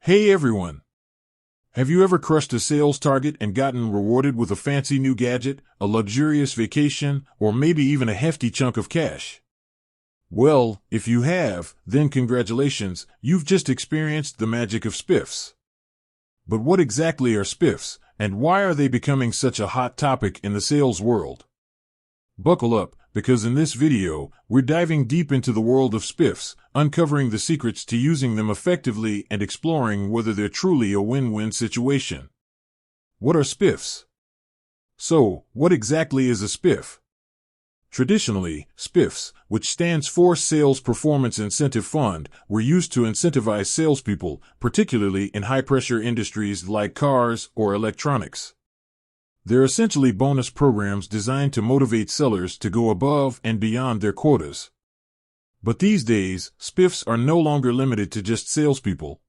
Hey everyone! Have you ever crushed a sales target and gotten rewarded with a fancy new gadget, a luxurious vacation, or maybe even a hefty chunk of cash? Well, if you have, then congratulations, you've just experienced the magic of spiffs. But what exactly are spiffs, and why are they becoming such a hot topic in the sales world? Buckle up, because in this video, we're diving deep into the world of spiffs, uncovering the secrets to using them effectively and exploring whether they're truly a win-win situation. What are spiffs? So, what exactly is a spiff? Traditionally, spiffs, which stands for Sales Performance Incentive Fund, were used to incentivize salespeople, particularly in high-pressure industries like cars or electronics. They're essentially bonus programs designed to motivate sellers to go above and beyond their quotas. But these days, spiffs are no longer limited to just salespeople.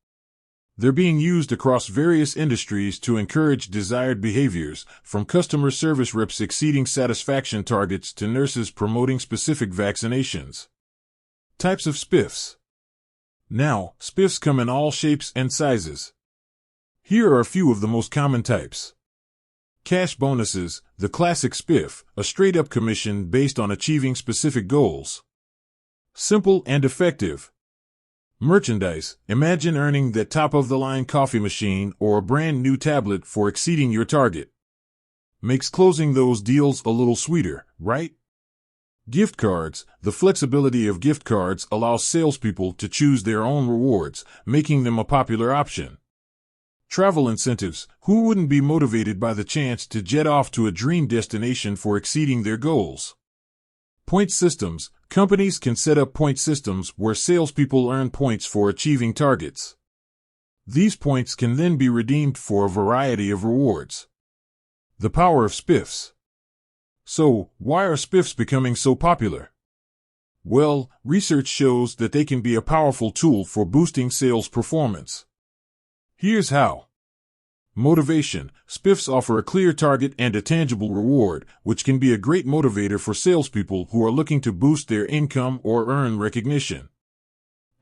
They're being used across various industries to encourage desired behaviors, from customer service reps exceeding satisfaction targets to nurses promoting specific vaccinations. Types of spiffs. Now, spiffs come in all shapes and sizes. Here are a few of the most common types. Cash bonuses, the classic spiff, a straight-up commission based on achieving specific goals. Simple and effective. Merchandise, imagine earning that top-of-the-line coffee machine or a brand new tablet for exceeding your target. Makes closing those deals a little sweeter, right? Gift cards, the flexibility of gift cards allows salespeople to choose their own rewards, making them a popular option. Travel incentives, who wouldn't be motivated by the chance to jet off to a dream destination for exceeding their goals? Point systems, companies can set up point systems where salespeople earn points for achieving targets. These points can then be redeemed for a variety of rewards. The power of spiffs. So, why are spiffs becoming so popular? Well, research shows that they can be a powerful tool for boosting sales performance. Here's how. Motivation. Spiffs offer a clear target and a tangible reward, which can be a great motivator for salespeople who are looking to boost their income or earn recognition.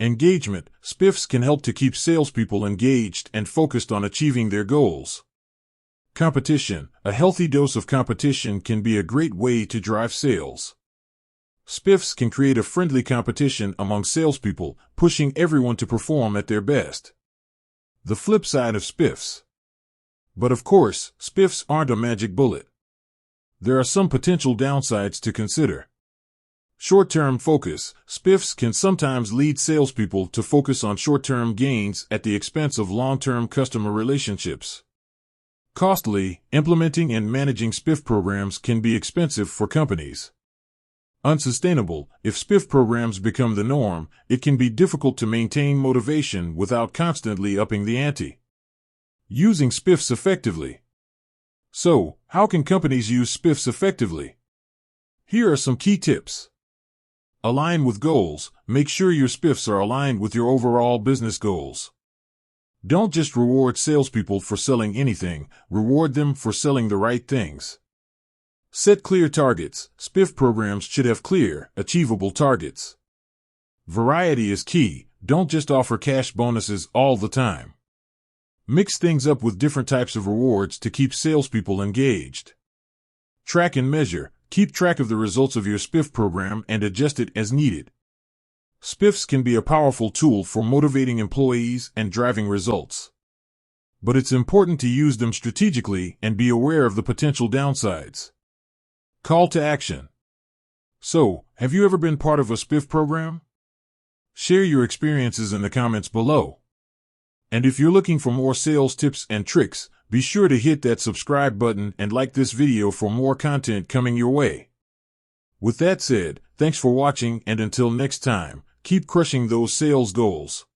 Engagement. Spiffs can help to keep salespeople engaged and focused on achieving their goals. Competition. A healthy dose of competition can be a great way to drive sales. Spiffs can create a friendly competition among salespeople, pushing everyone to perform at their best. The flip side of spiffs. But of course, spiffs aren't a magic bullet. There are some potential downsides to consider. Short-term focus. Spiffs can sometimes lead salespeople to focus on short-term gains at the expense of long-term customer relationships. Costly. Implementing and managing spiff programs can be expensive for companies. Unsustainable. If spiff programs become the norm, it can be difficult to maintain motivation without constantly upping the ante. Using spiffs effectively. So, how can companies use spiffs effectively? Here are some key tips. Align with goals. Make sure your spiffs are aligned with your overall business goals. Don't just reward salespeople for selling anything, reward them for selling the right things. Set clear targets. Spiff programs should have clear, achievable targets. Variety is key. Don't just offer cash bonuses all the time. Mix things up with different types of rewards to keep salespeople engaged. Track and measure. Keep track of the results of your spiff program and adjust it as needed. Spiffs can be a powerful tool for motivating employees and driving results. But it's important to use them strategically and be aware of the potential downsides. Call to action. So, have you ever been part of a spiff program? Share your experiences in the comments below. And if you're looking for more sales tips and tricks, be sure to hit that subscribe button and like this video for more content coming your way. With that said, thanks for watching, and until next time, keep crushing those sales goals.